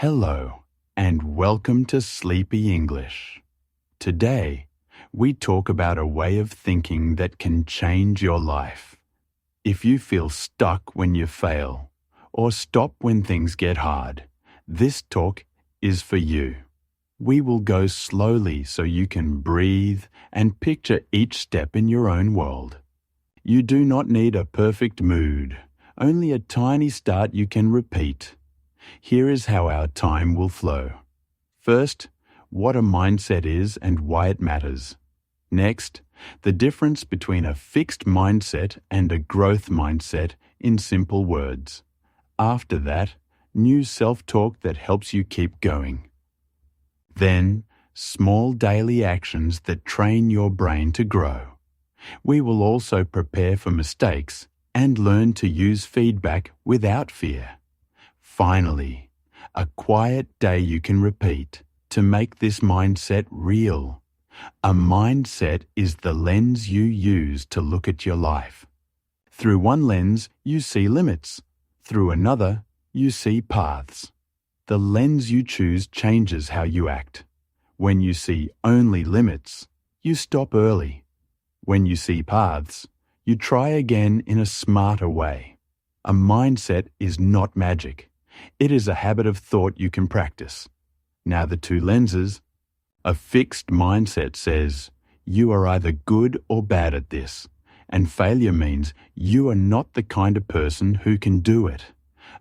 Hello, and welcome to Sleepy English. Today, we talk about a way of thinking that can change your life. If you feel stuck when you fail, or stop when things get hard, this talk is for you. We will go slowly so you can breathe and picture each step in your own world. You do not need a perfect mood, only a tiny start you can repeat. Here is how our time will flow. First, what a mindset is and why it matters. Next, the difference between a fixed mindset and a growth mindset in simple words. After that, new self-talk that helps you keep going. Then, small daily actions that train your brain to grow. We will also prepare for mistakes and learn to use feedback without fear. Finally, a quiet day you can repeat to make this mindset real. A mindset is the lens you use to look at your life. Through one lens, you see limits. Through another, you see paths. The lens you choose changes how you act. When you see only limits, you stop early. When you see paths, you try again in a smarter way. A mindset is not magic. It is a habit of thought you can practice. Now the two lenses. A fixed mindset says, you are either good or bad at this, and failure means you are not the kind of person who can do it.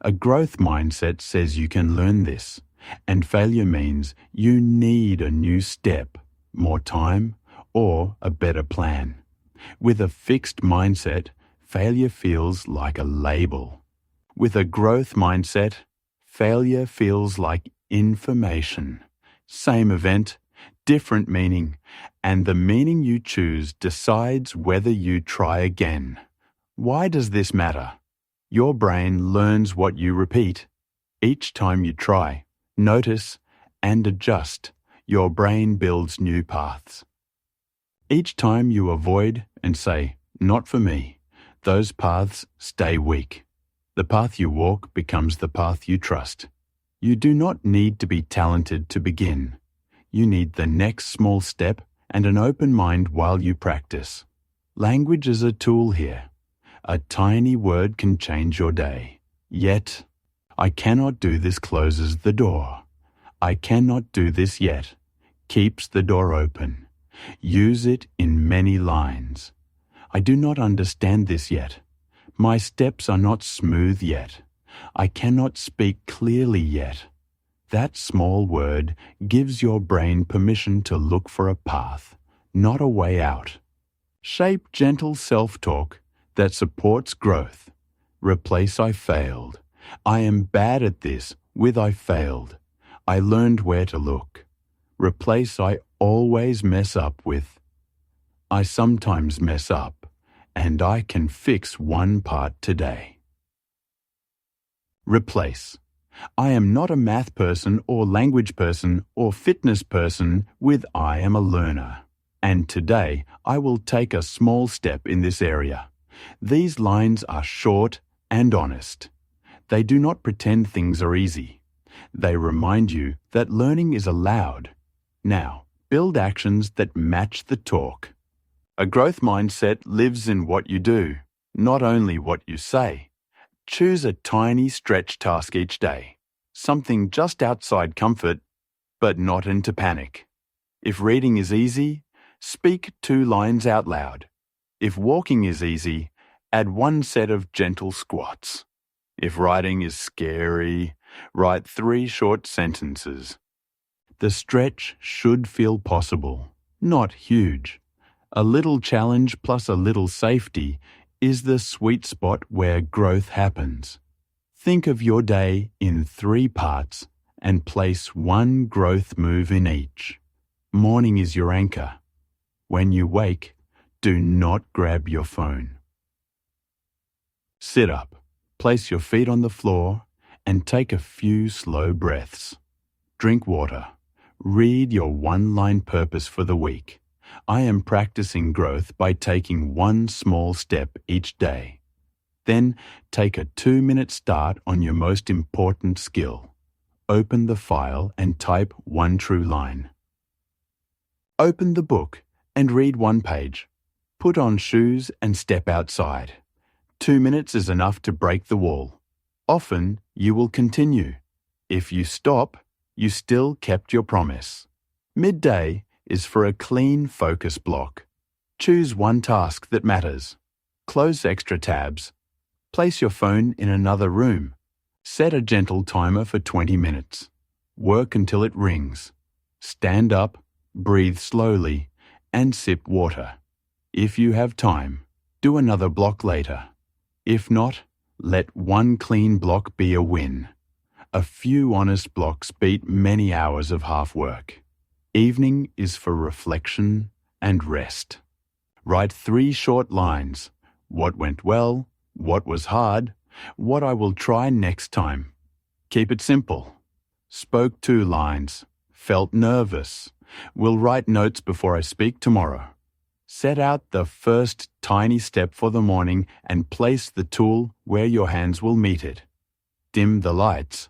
A growth mindset says you can learn this, and failure means you need a new step, more time, or a better plan. With a fixed mindset, failure feels like a label. With a growth mindset, failure feels like information. Same event, different meaning, and the meaning you choose decides whether you try again. Why does this matter? Your brain learns what you repeat. Each time you try, notice, and adjust, your brain builds new paths. Each time you avoid and say, not for me, those paths stay weak. The path you walk becomes the path you trust. You do not need to be talented to begin. You need the next small step and an open mind while you practice. Language is a tool here. A tiny word can change your day. Yet, I cannot do this closes the door. I cannot do this yet keeps the door open. Use it in many lines. I do not understand this yet. My steps are not smooth yet. I cannot speak clearly yet. That small word gives your brain permission to look for a path, not a way out. Shape gentle self-talk that supports growth. Replace I failed. I am bad at this with I failed. I learned where to look. Replace I always mess up with I sometimes mess up. And I can fix one part today. Replace. I am not a math person or language person or fitness person with I am a learner. And today I will take a small step in this area. These lines are short and honest. They do not pretend things are easy. They remind you that learning is allowed. Now, build actions that match the talk. A growth mindset lives in what you do, not only what you say. Choose a tiny stretch task each day, something just outside comfort, but not into panic. If reading is easy, speak 2 lines out loud. If walking is easy, add 1 set of gentle squats. If writing is scary, write 3 short sentences. The stretch should feel possible, not huge. A little challenge plus a little safety is the sweet spot where growth happens. Think of your day in 3 parts and place 1 growth move in each. Morning is your anchor. When you wake, do not grab your phone. Sit up, place your feet on the floor, and take a few slow breaths. Drink water. Read your 1-line purpose for the week. I am practicing growth by taking 1 small step each day. Then take a 2-minute start on your most important skill. open the file and type one true line. Open the book and read one page. Put on shoes and step outside. 2 minutes is enough to break the wall. Often, you will continue. If you stop, you still kept your promise. Midday is for a clean focus block. Choose one task that matters. Close extra tabs. Place your phone in another room. Set a gentle timer for 20 minutes. Work until it rings. Stand up, breathe slowly, and sip water. If you have time, do another block later. If not, let one clean block be a win. A few honest blocks beat many hours of half work. Evening is for reflection and rest. Write 3 short lines. What went well, what was hard, what I will try next time. Keep it simple. Spoke 2 lines. Felt nervous. Will write notes before I speak tomorrow. Set out the first tiny step for the morning and place the tool where your hands will meet it. Dim the lights.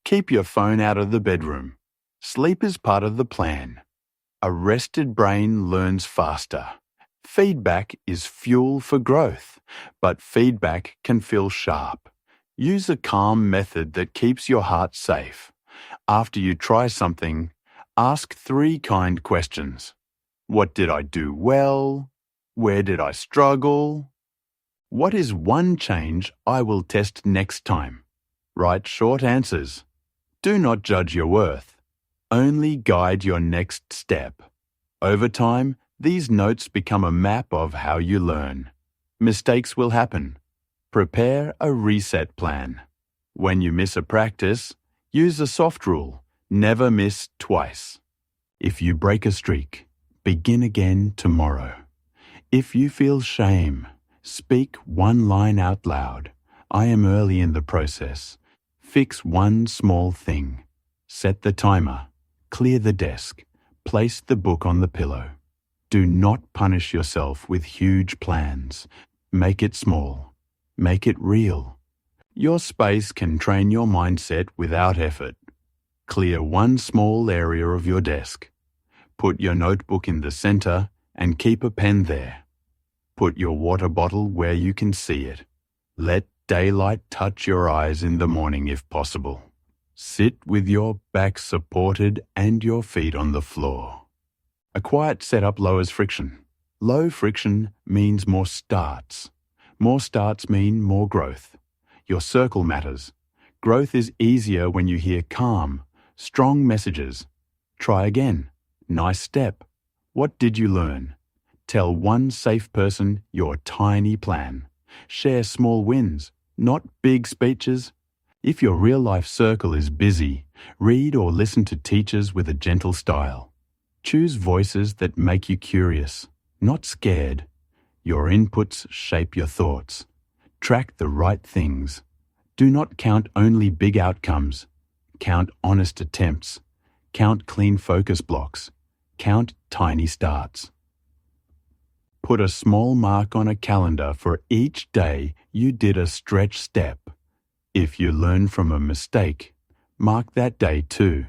Keep your phone out of the bedroom. Sleep is part of the plan. A rested brain learns faster. Feedback is fuel for growth, but feedback can feel sharp. Use a calm method that keeps your heart safe. After you try something, ask 3 kind questions. What did I do well? Where did I struggle? What is one change I will test next time? Write short answers. Do not judge your worth. Only guide your next step. Over time, these notes become a map of how you learn. Mistakes will happen. Prepare a reset plan. When you miss a practice, use a soft rule. Never miss twice. If you break a streak, begin again tomorrow. If you feel shame, speak one line out loud. I am early in the process. Fix one small thing. Set the timer. Clear the desk. Place the book on the pillow. Do not punish yourself with huge plans. Make it small. Make it real. Your space can train your mindset without effort. Clear one small area of your desk. Put your notebook in the center and keep a pen there. Put your water bottle where you can see it. Let daylight touch your eyes in the morning if possible. Sit with your back supported and your feet on the floor. A quiet setup lowers friction. Low friction means more starts. More starts mean more growth. Your circle matters. Growth is easier when you hear calm, strong messages. Try again. Nice step. What did you learn? Tell one safe person your tiny plan. Share small wins, not big speeches. If your real-life circle is busy, read or listen to teachers with a gentle style. Choose voices that make you curious, not scared. Your inputs shape your thoughts. Track the right things. Do not count only big outcomes. Count honest attempts. Count clean focus blocks. Count tiny starts. Put a small mark on a calendar for each day you did a stretch step. If you learn from a mistake, mark that day too.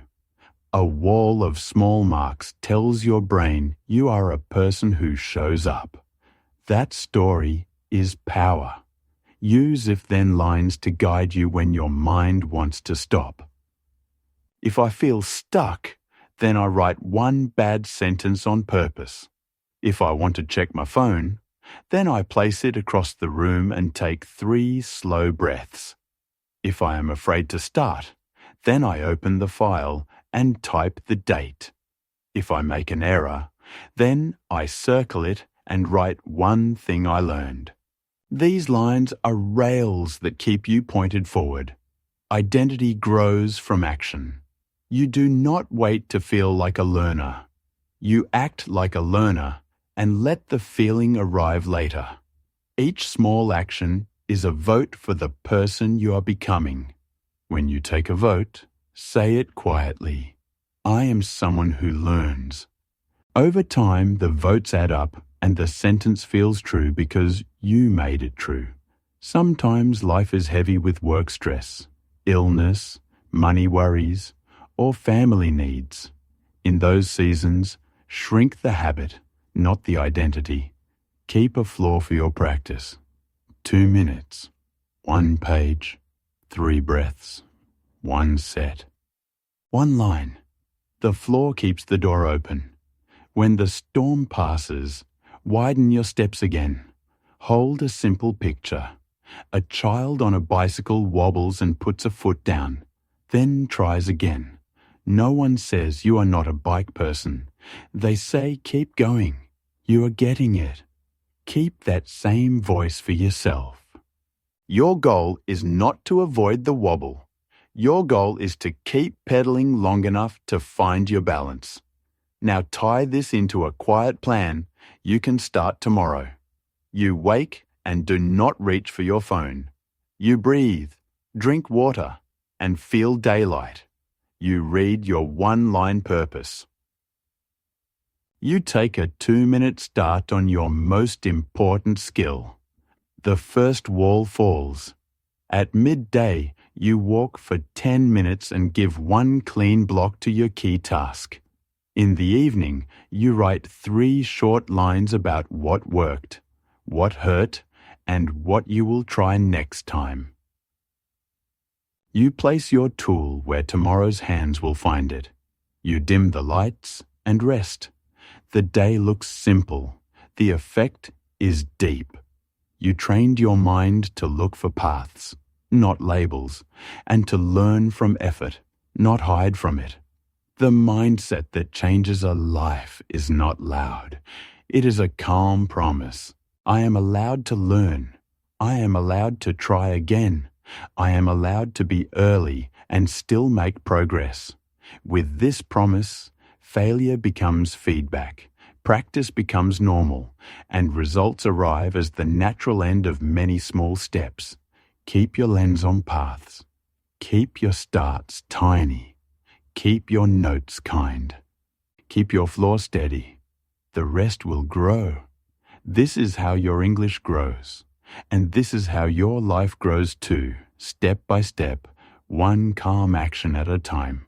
A wall of small marks tells your brain you are a person who shows up. That story is power. Use if-then lines to guide you when your mind wants to stop. If I feel stuck, then I write one bad sentence on purpose. If I want to check my phone, then I place it across the room and take 3 slow breaths. If I am afraid to start, then I open the file and type the date. If I make an error, then I circle it and write one thing I learned. These lines are rails that keep you pointed forward. Identity grows from action. You do not wait to feel like a learner. You act like a learner and let the feeling arrive later. Each small action is a vote for the person you are becoming. When you take a vote, say it quietly. I am someone who learns. Over time, the votes add up and the sentence feels true because you made it true. Sometimes life is heavy with work stress, illness, money worries, or family needs. In those seasons, shrink the habit, not the identity. Keep a floor for your practice. 2 minutes, 1 page, 3 breaths, 1 set. 1 line. The floor keeps the door open. When the storm passes, widen your steps again. Hold a simple picture. A child on a bicycle wobbles and puts a foot down, then tries again. No one says you are not a bike person. They say keep going. You are getting it. Keep that same voice for yourself. Your goal is not to avoid the wobble. Your goal is to keep pedaling long enough to find your balance. Now tie this into a quiet plan you can start tomorrow. You wake and do not reach for your phone. You breathe, drink water, and feel daylight. You read your 1-line purpose. You take a 2-minute start on your most important skill. The first wall falls. At midday, you walk for 10 minutes and give 1 clean block to your key task. In the evening, you write 3 short lines about what worked, what hurt, and what you will try next time. You place your tool where tomorrow's hands will find it. You dim the lights and rest. The day looks simple. The effect is deep. You trained your mind to look for paths, not labels, and to learn from effort, not hide from it. The mindset that changes a life is not loud. It is a calm promise. I am allowed to learn. I am allowed to try again. I am allowed to be early and still make progress. With this promise, failure becomes feedback, practice becomes normal, and results arrive as the natural end of many small steps. Keep your lens on paths. Keep your starts tiny. Keep your notes kind. Keep your floor steady. The rest will grow. This is how your English grows. And this is how your life grows too, step by step, 1 calm action at a time.